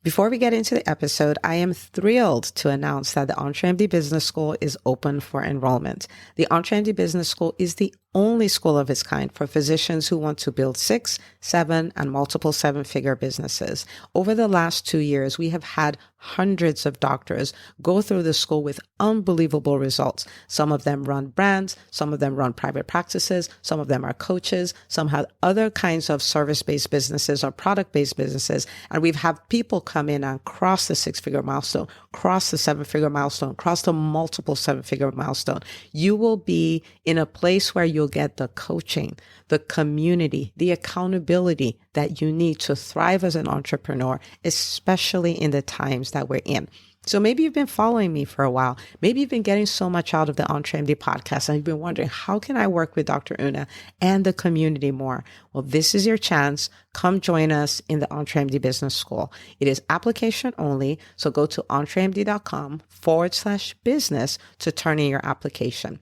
Before we get into the episode, I am thrilled to announce that the EntreMD Business School is open for enrollment. The EntreMD Business School is the only school of its kind for physicians who want to build 6, 7, and multiple 7-figure businesses. Over the last 2 years, we have had hundreds of doctors go through the school with unbelievable results. Some of them run brands, some of them run private practices, some of them are coaches, some have other kinds of service-based businesses or product-based businesses. And we've had people come in and cross the 6-figure milestone, cross the 7-figure milestone, cross the multiple 7-figure milestone. You will be in a place where you'll get the coaching, the community, the accountability that you need to thrive as an entrepreneur, especially in the times that we're in. So maybe you've been following me for a while. Maybe you've been getting so much out of the EntreMD podcast and you've been wondering, how can I work with Dr. Una and the community more? Well, this is your chance. Come join us in the EntreMD Business School. It is application only. So go to entremd.com/business to turn in your application.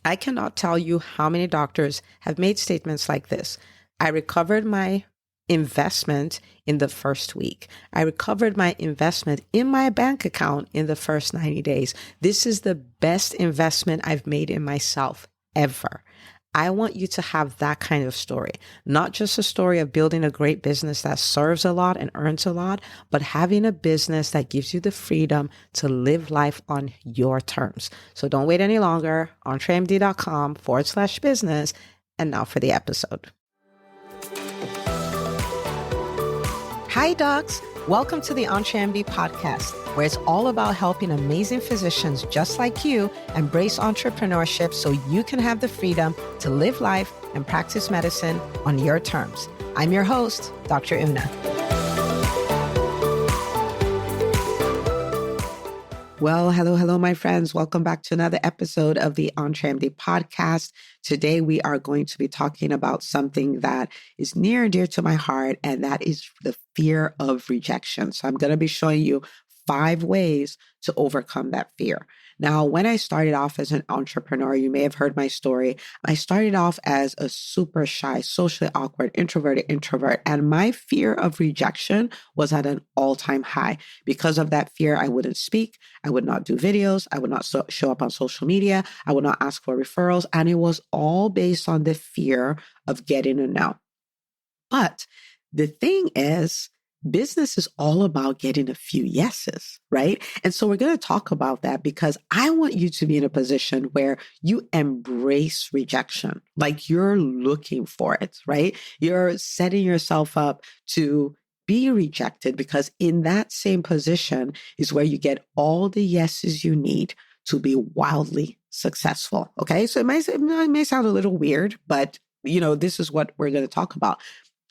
I cannot tell you how many doctors have made statements like this. I recovered my investment in the first week. I recovered my investment in my bank account in the first 90 days. This is the best investment I've made in myself ever. I want you to have that kind of story, not just a story of building a great business that serves a lot and earns a lot, but having a business that gives you the freedom to live life on your terms. So don't wait any longer. entremd.com/business. And now for the episode. Hi, docs. Welcome to the EntreMD podcast, where it's all about helping amazing physicians just like you embrace entrepreneurship so you can have the freedom to live life and practice medicine on your terms. I'm your host, Dr. Una. Well, hello, my friends. Welcome back to another episode of the EntreMD podcast. Today, we are going to be talking about something that is near and dear to my heart, and that is the fear of rejection. So I'm going to be showing you 5 ways to overcome that fear. Now, when I started off as an entrepreneur, you may have heard my story. I started off as a super shy, socially awkward, introverted introvert, and my fear of rejection was at an all-time high. Because of that fear, I wouldn't speak. I would not do videos. I would not show up on social media. I would not ask for referrals. And it was all based on the fear of getting a no. But the thing is, business is all about getting a few yeses, right? And so we're going to talk about that because I want you to be in a position where you embrace rejection, like you're looking for it, right? You're setting yourself up to be rejected because in that same position is where you get all the yeses you need to be wildly successful, okay? So it may sound a little weird, but this is what we're going to talk about.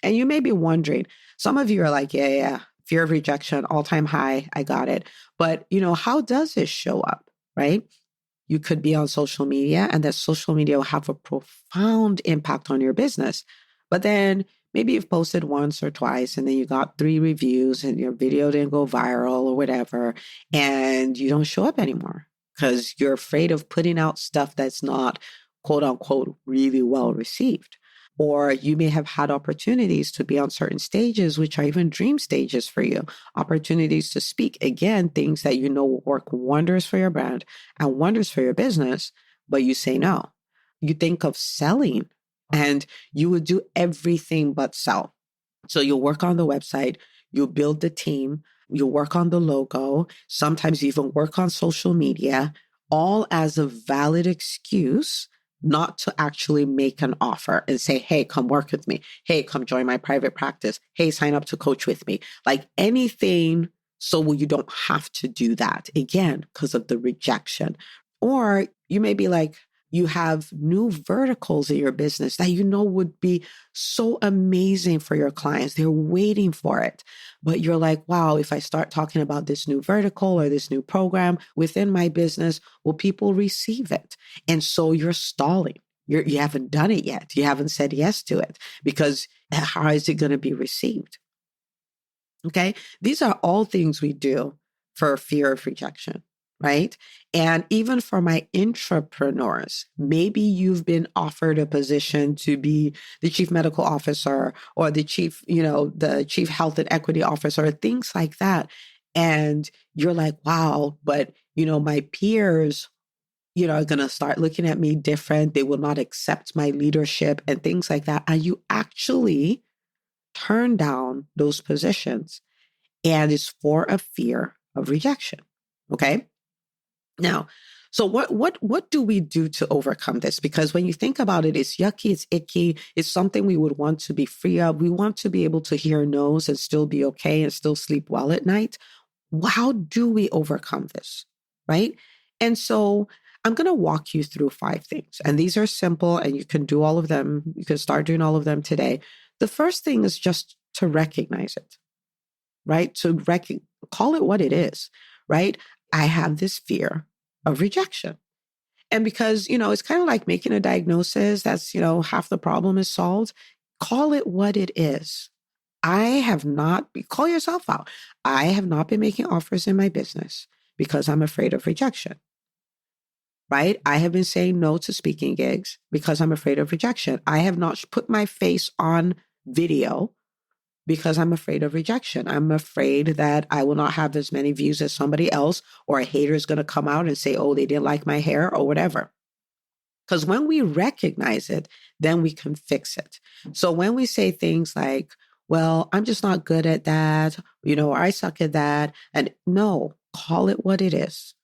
And you may be wondering, some of you are like, yeah, fear of rejection, all-time high, I got it. But, how does it show up, right? You could be on social media and that social media will have a profound impact on your business. But then maybe you've posted once or twice and then you got 3 reviews and your video didn't go viral or whatever, and you don't show up anymore because you're afraid of putting out stuff that's not, quote unquote, really well received. Or you may have had opportunities to be on certain stages, which are even dream stages for you, opportunities to speak, again, things that will work wonders for your brand and wonders for your business, but you say no. You think of selling and you would do everything but sell. So you'll work on the website, you'll build the team, you'll work on the logo, sometimes you even work on social media, all as a valid excuse not to actually make an offer and say, hey, come work with me. Hey, come join my private practice. Hey, sign up to coach with me. Like anything so you don't have to do that, again, because of the rejection. Or you may be like, you have new verticals in your business that would be so amazing for your clients. They're waiting for it. But you're like, wow, if I start talking about this new vertical or this new program within my business, will people receive it? And so you're stalling. You haven't done it yet. You haven't said yes to it because how is it going to be received? Okay. These are all things we do for fear of rejection. right? And even for my intrapreneurs, maybe you've been offered a position to be the chief medical officer or the chief, the chief health and equity officer, things like that. And you're like, wow, but, my peers, are going to start looking at me different. They will not accept my leadership and things like that. And you actually turn down those positions, and it's for a fear of rejection. Okay. Now, so what do we do to overcome this? Because when you think about it, it's yucky, it's icky, it's something we would want to be free of. We want to be able to hear no's and still be okay and still sleep well at night. How do we overcome this? Right? And so I'm going to walk you through 5 things. And these are simple and you can do all of them. You can start doing all of them today. The first thing is just to recognize it, right? Call it what it is, right? I have this fear of rejection. And because, it's kind of like making a diagnosis that's, half the problem is solved. Call it what it is. Call yourself out. I have not been making offers in my business because I'm afraid of rejection, right? I have been saying no to speaking gigs because I'm afraid of rejection. I have not put my face on video because I'm afraid of rejection. I'm afraid that I will not have as many views as somebody else, or a hater is going to come out and say, oh, they didn't like my hair or whatever. Because when we recognize it, then we can fix it. So when we say things like, well, I'm just not good at that, or I suck at that. And no, call it what it is.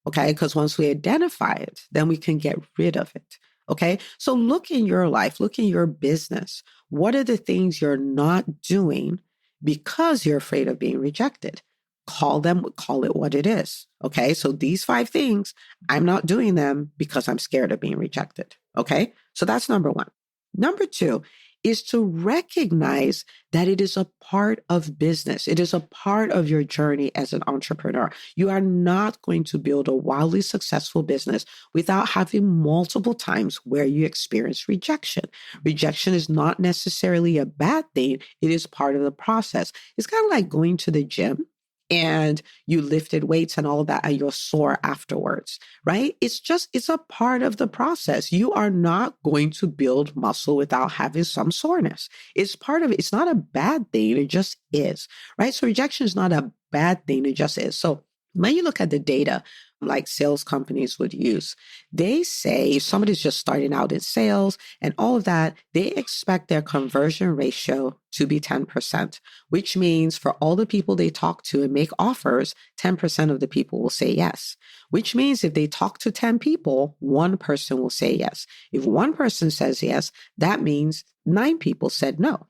Okay. Because once we identify it, then we can get rid of it. Okay. So look in your life, look in your business. What are the things you're not doing because you're afraid of being rejected? Call it what it is. Okay. So these 5 things, I'm not doing them because I'm scared of being rejected. Okay. So that's number 1. Number 2 is to recognize that it is a part of business. It is a part of your journey as an entrepreneur. You are not going to build a wildly successful business without having multiple times where you experience rejection. Rejection is not necessarily a bad thing. It is part of the process. It's kind of like going to the gym and you lifted weights and all of that, and you're sore afterwards, right? It's a part of the process. You are not going to build muscle without having some soreness. It's part of it. It's not a bad thing. It just is, right? So rejection is not a bad thing. It just is. So when you look at the data, like sales companies would use, they say if somebody's just starting out in sales and all of that, they expect their conversion ratio to be 10%, which means for all the people they talk to and make offers, 10% of the people will say yes, which means if they talk to 10 people, 1 person will say yes. If 1 person says yes, that means 9 people said no.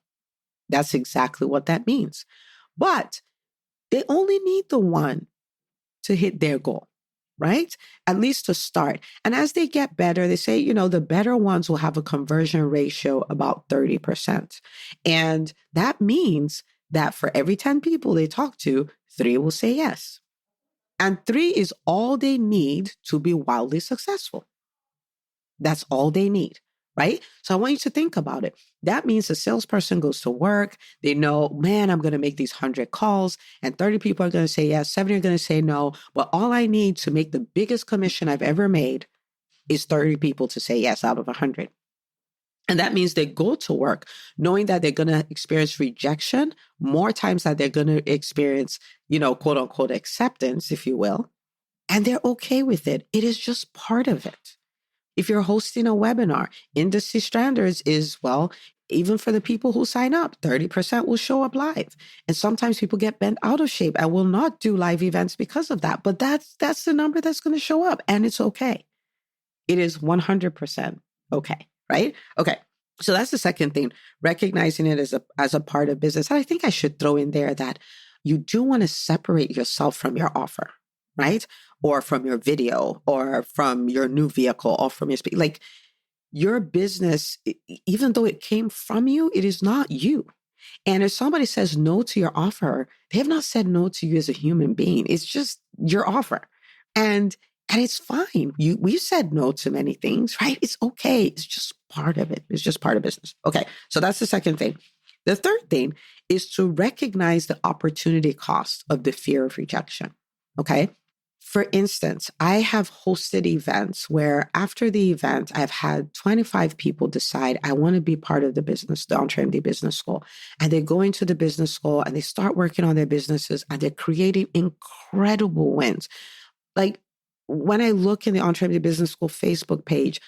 That's exactly what that means. But they only need the 1 to hit their goal, right? At least to start. And as they get better, they say, the better ones will have a conversion ratio about 30%. And that means that for every 10 people they talk to, 3 will say yes. And 3 is all they need to be wildly successful. That's all they need, right? So I want you to think about it. That means a salesperson goes to work. They know, man, I'm going to make these 100 calls and 30 people are going to say yes, 70 are going to say no. But all I need to make the biggest commission I've ever made is 30 people to say yes out of 100. And that means they go to work knowing that they're going to experience rejection more times than they're going to experience, quote unquote, acceptance, if you will. And they're okay with it. It is just part of it. If you're hosting a webinar, industry standards is, well, even for the people who sign up, 30% will show up live. And sometimes people get bent out of shape and will not do live events because of that. But that's the number that's going to show up, and it's okay. It is 100% okay, right? Okay. So that's the second thing, recognizing it as a part of business. And I think I should throw in there that you do want to separate yourself from your offer, right? Or from your video, or from your new vehicle, or from like your business, even though it came from you, it is not you. And if somebody says no to your offer, they have not said no to you as a human being. It's just your offer. And it's fine. We said no to many things, right? It's okay. It's just part of it. It's just part of business. Okay. So that's the second thing. The third thing is to recognize the opportunity cost of the fear of rejection. Okay. For instance, I have hosted events where after the event, I've had 25 people decide I want to be part of the business, the EntreMD Business School. And they go into the business school and they start working on their businesses and they're creating incredible wins. Like when I look in the EntreMD Business School Facebook page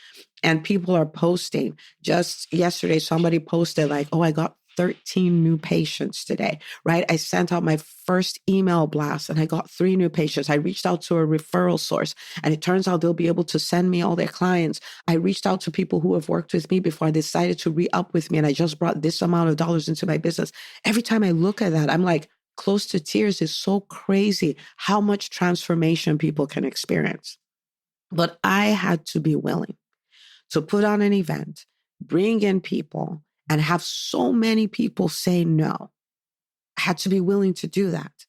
and people are posting, just yesterday, somebody posted like, oh, I got 13 new patients today, right? I sent out my first email blast and I got 3 new patients. I reached out to a referral source and it turns out they'll be able to send me all their clients. I reached out to people who have worked with me before. I decided to re-up with me and I just brought this amount of dollars into my business. Every time I look at that, I'm like, close to tears. Is so crazy how much transformation people can experience. But I had to be willing to put on an event, bring in people, and have so many people say no. I had to be willing to do that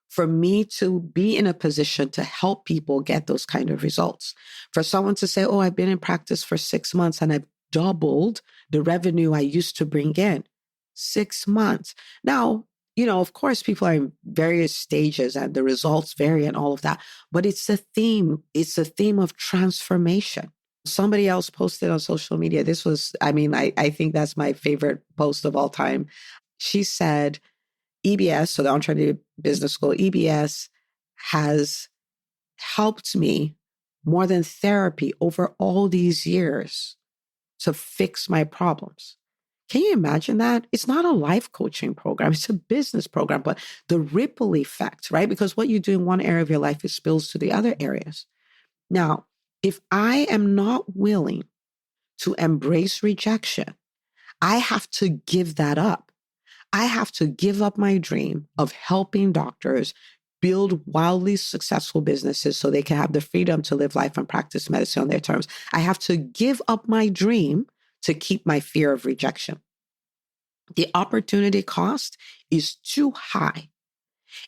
for me to be in a position to help people get those kind of results. For someone to say, oh, I've been in practice for 6 months and I've doubled the revenue I used to bring in. 6 months. Now, of course, people are in various stages and the results vary and all of that, but it's a theme. It's a theme of transformation. Somebody else posted on social media. This was, I think that's my favorite post of all time. She said, EBS, so the Entrepreneur Business School, EBS has helped me more than therapy over all these years to fix my problems. Can you imagine that? It's not a life coaching program. It's a business program, but the ripple effect, right? Because what you do in one area of your life, it spills to the other areas. Now, if I am not willing to embrace rejection, I have to give that up. I have to give up my dream of helping doctors build wildly successful businesses so they can have the freedom to live life and practice medicine on their terms. I have to give up my dream to keep my fear of rejection. The opportunity cost is too high.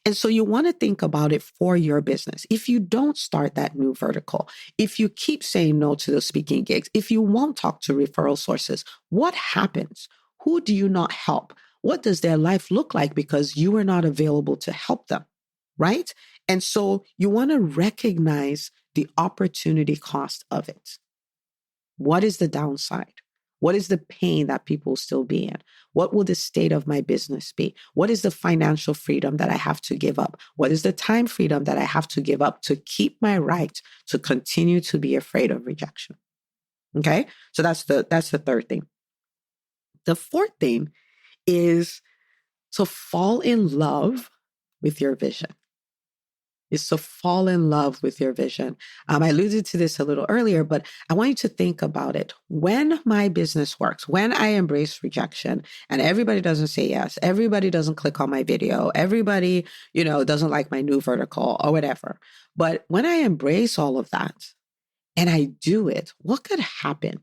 And so you want to think about it for your business. If you don't start that new vertical, if you keep saying no to those speaking gigs, if you won't talk to referral sources, what happens? Who do you not help? What does their life look like because you are not available to help them, right? And so you want to recognize the opportunity cost of it. What is the downside? What is the pain that people will still be in? What will the state of my business be? What is the financial freedom that I have to give up? What is the time freedom that I have to give up to keep my right to continue to be afraid of rejection? Okay? So that's the third thing. The fourth thing is to fall in love with your vision. Is to fall in love with your vision. I alluded to this a little earlier, but I want you to think about it. When my business works, when I embrace rejection and everybody doesn't say yes, everybody doesn't click on my video, everybody, doesn't like my new vertical or whatever. But when I embrace all of that and I do it, what could happen,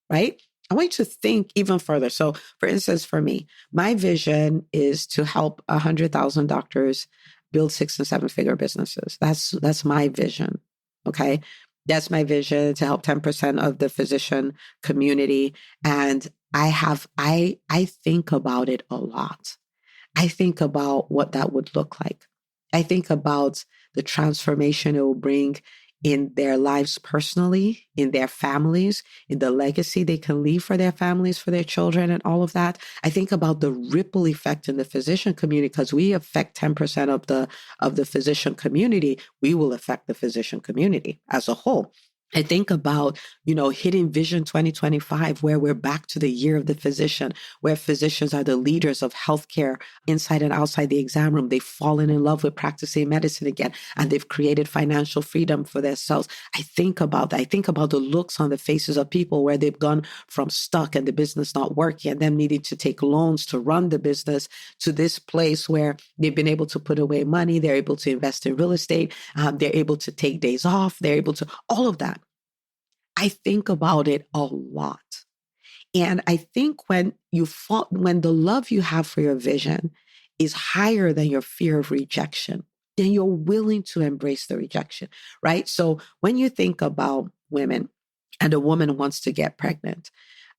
right? I want you to think even further. So for instance, for me, my vision is to help 100,000 doctors build 6 and 7 figure businesses. That's my vision. Okay. That's my vision, to help 10% of the physician community. And I think about it a lot. I think about what that would look like. I think about the transformation it will bring in their lives personally, in their families, in the legacy they can leave for their families, for their children, and all of that. I think about the ripple effect in the physician community, because we affect 10% of the physician community. We will affect the physician community as a whole. I think about, hitting Vision 2025, where we're back to the year of the physician, where physicians are the leaders of healthcare inside and outside the exam room. They've fallen in love with practicing medicine again, and they've created financial freedom for themselves. I think about that. I think about the looks on the faces of people where they've gone from stuck and the business not working and them needing to take loans to run the business to this place where they've been able to put away money. They're able to invest in real estate. They're able to take days off. They're able to, all of that. I think about it a lot. And I think when the love you have for your vision is higher than your fear of rejection, then you're willing to embrace the rejection, right? So when you think about women and a woman wants to get pregnant,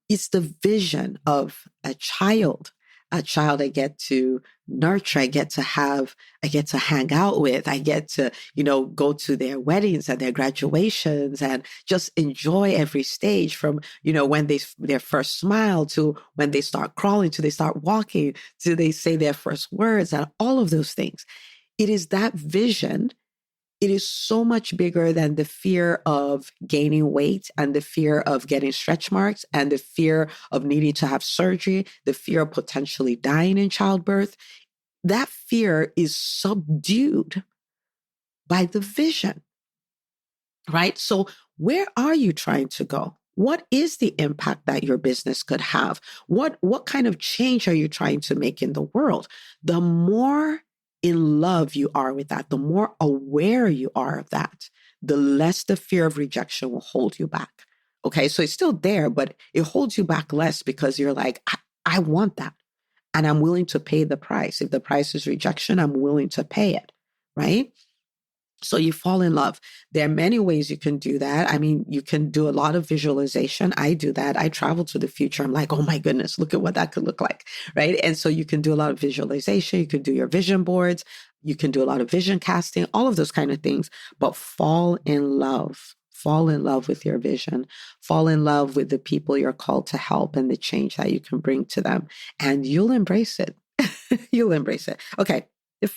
it's the vision of a child a child I get to nurture, I get to hang out with, I get to, go to their weddings and their graduations and just enjoy every stage from, when their first smile to when they start crawling, to they start walking, to they say their first words and all of those things. It is that vision. It is so much bigger than the fear of gaining weight and the fear of getting stretch marks and the fear of needing to have surgery, the fear of potentially dying in childbirth. That fear is subdued by the vision, right? So where are you trying to go? What is the impact that your business could have? What kind of change are you trying to make in the world? The more in love you are with that, the more aware you are of that, the less the fear of rejection will hold you back. Okay, so it's still there, but it holds you back less because you're like, I want that. And I'm willing to pay the price. If the price is rejection, I'm willing to pay it, right? So you fall in love. There are many ways you can do that. I mean, you can do a lot of visualization. I do that. I travel to the future. I'm like, oh my goodness, look at what that could look like, right? And so you can do a lot of visualization. You can do your vision boards. You can do a lot of vision casting, all of those kind of things, but fall in love. Fall in love with your vision. Fall in love with the people you're called to help and the change that you can bring to them. And you'll embrace it. You'll embrace it. Okay. The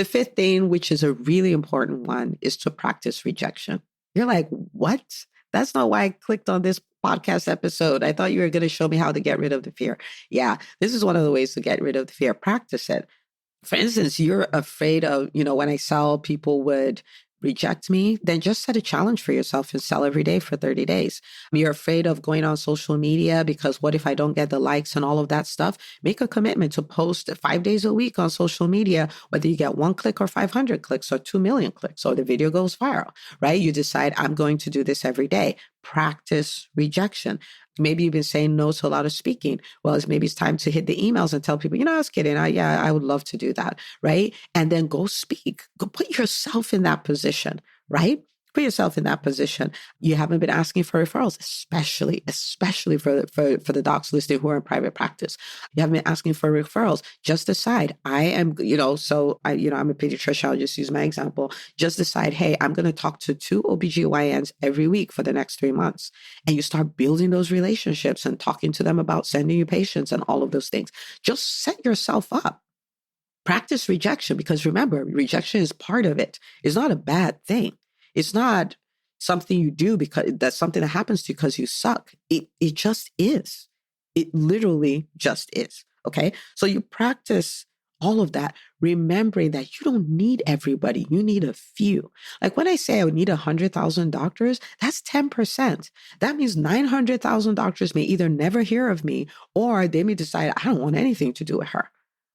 fifth thing, which is a really important one, is to practice rejection. You're like, what? That's not why I clicked on this podcast episode. I thought you were going to show me how to get rid of the fear. Yeah, this is one of the ways to get rid of the fear. Practice it. For instance, you're afraid of, when I sell, people would reject me, then just set a challenge for yourself and sell every day for 30 days. You're afraid of going on social media because what if I don't get the likes and all of that stuff? Make a commitment to post 5 days a week on social media, whether you get 1 click or 500 clicks or 2 million clicks or the video goes viral, right? You decide I'm going to do this every day. Practice rejection. Maybe you've been saying no to a lot of speaking. Well, maybe it's time to hit the emails and tell people, I was kidding. I would love to do that. Right. And then go speak, go put yourself in that position, right? Put yourself in that position. You haven't been asking for referrals, especially for the docs listening who are in private practice. You haven't been asking for referrals. Just decide, I am, I'm a pediatrician. I'll just use my example. Just decide, hey, I'm going to talk to 2 OBGYNs every week for the next 3 months. And you start building those relationships and talking to them about sending you patients and all of those things. Just set yourself up. Practice rejection, because remember, rejection is part of it. It's not a bad thing. It's not something you do because that's something that happens to you because you suck. It just is. It literally just is. Okay. So you practice all of that, remembering that you don't need everybody. You need a few. Like when I say I would need 100,000 doctors, that's 10%. That means 900,000 doctors may either never hear of me or they may decide, I don't want anything to do with her.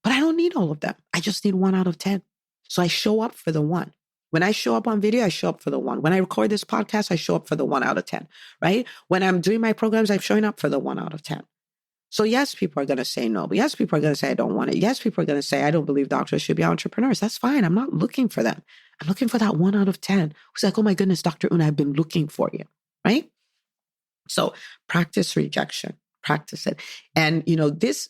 But I don't need all of them. I just need 1 out of 10. So I show up for the 1. When I show up on video, I show up for the 1. When I record this podcast, I show up for the 1 out of 10, right? When I'm doing my programs, I'm showing up for the 1 out of 10. So yes, people are going to say no. But yes, people are going to say, I don't want it. Yes, people are going to say, I don't believe doctors should be entrepreneurs. That's fine. I'm not looking for them. I'm looking for that 1 out of 10 who's like, oh my goodness, Dr. Una, I've been looking for you, right? So practice rejection. Practice it. And, this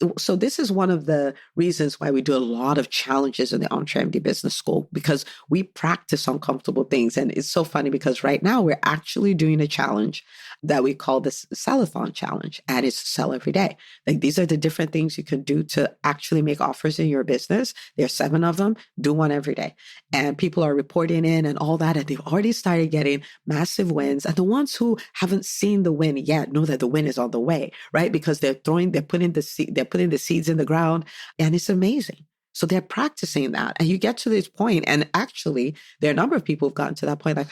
is one of the reasons why we do a lot of challenges in the EntreMD Business School, because we practice uncomfortable things. And it's so funny because right now we're actually doing a challenge that we call this Sellathon challenge, and it's sell every day. Like these are the different things you can do to actually make offers in your business. There's 7 of them. Do one every day. And people are reporting in and all that. And they've already started getting massive wins. And the ones who haven't seen the win yet know that the win is on the way, right? Because they're putting the seeds in the ground, and it's amazing. So they're practicing that. And you get to this point, and actually there are a number of people who've gotten to that point like,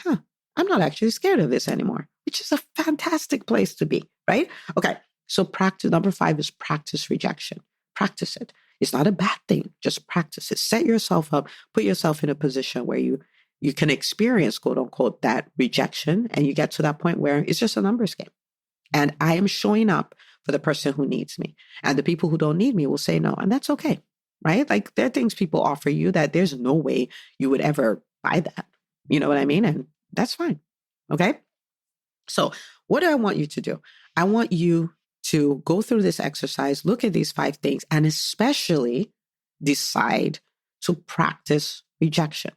I'm not actually scared of this anymore, which is a fantastic place to be, right? Okay. So practice. Number 5 is practice rejection. Practice it. It's not a bad thing. Just practice it. Set yourself up, put yourself in a position where you can experience, quote unquote, that rejection. And you get to that point where it's just a numbers game. And I am showing up for the person who needs me. And the people who don't need me will say no. And that's okay, right? Like there are things people offer you that there's no way you would ever buy that. You know what I mean? And that's fine. Okay. So what do I want you to do? I want you to go through this exercise, look at these 5 things, and especially decide to practice rejection.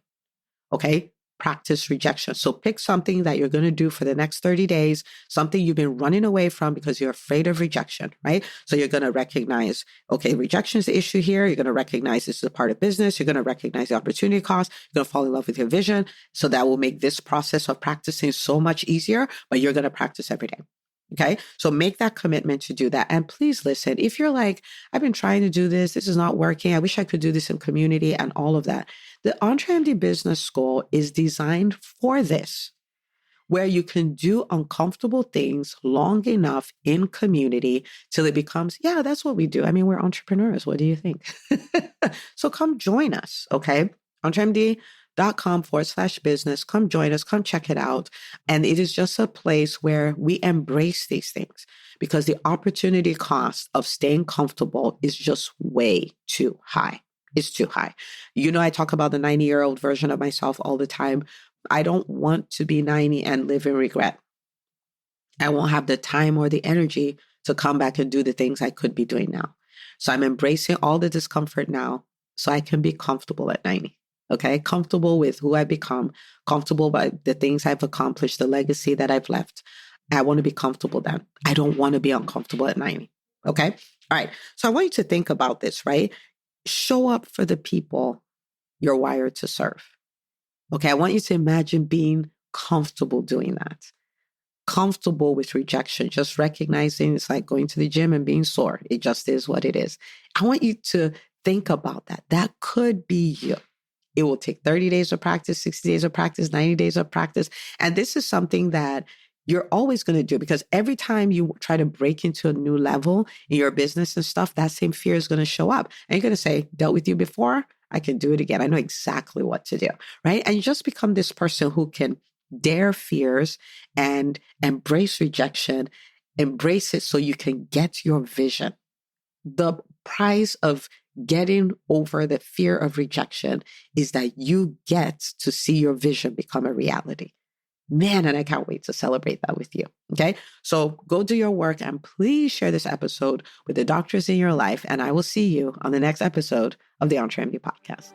Okay? Practice rejection. So pick something that you're going to do for the next 30 days, something you've been running away from because you're afraid of rejection, right? So you're going to recognize, okay, rejection is the issue here. You're going to recognize this is a part of business. You're going to recognize the opportunity cost. You're going to fall in love with your vision. So that will make this process of practicing so much easier, but you're going to practice every day. Okay. So make that commitment to do that. And please listen, if you're like, I've been trying to do this, this is not working. I wish I could do this in community and all of that. The EntreMD Business School is designed for this, where you can do uncomfortable things long enough in community till it becomes, yeah, that's what we do. I mean, we're entrepreneurs. What do you think? So come join us. Okay. entremd.com/business. Come join us. Come check it out. And it is just a place where we embrace these things because the opportunity cost of staying comfortable is just way too high. It's too high. You know, I talk about the 90-year-old version of myself all the time. I don't want to be 90 and live in regret. I won't have the time or the energy to come back and do the things I could be doing now. So I'm embracing all the discomfort now so I can be comfortable at 90. Okay, comfortable with who I become, comfortable by the things I've accomplished, the legacy that I've left. I want to be comfortable then. I don't want to be uncomfortable at 90. Okay, all right. So I want you to think about this, right? Show up for the people you're wired to serve. Okay, I want you to imagine being comfortable doing that. Comfortable with rejection, just recognizing it's like going to the gym and being sore. It just is what it is. I want you to think about that. That could be you. It will take 30 days of practice, 60 days of practice, 90 days of practice. And this is something that you're always going to do because every time you try to break into a new level in your business and stuff, that same fear is going to show up. And you're going to say, dealt with you before, I can do it again. I know exactly what to do, right? And you just become this person who can dare fears and embrace rejection, embrace it so you can get your vision. The price of getting over the fear of rejection is that you get to see your vision become a reality. Man, and I can't wait to celebrate that with you. Okay. So go do your work and please share this episode with the doctors in your life. And I will see you on the next episode of the EntreMD podcast.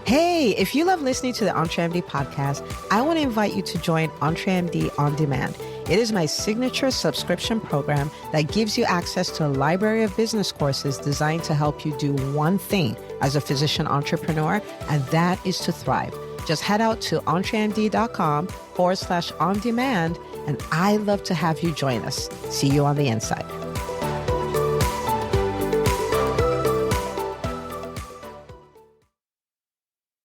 Hey, if you love listening to the EntreMD podcast, I want to invite you to join EntreMD On Demand. It is my signature subscription program that gives you access to a library of business courses designed to help you do one thing as a physician entrepreneur, and that is to thrive. Just head out to entremd.com/on-demand, and I'd love to have you join us. See you on the inside.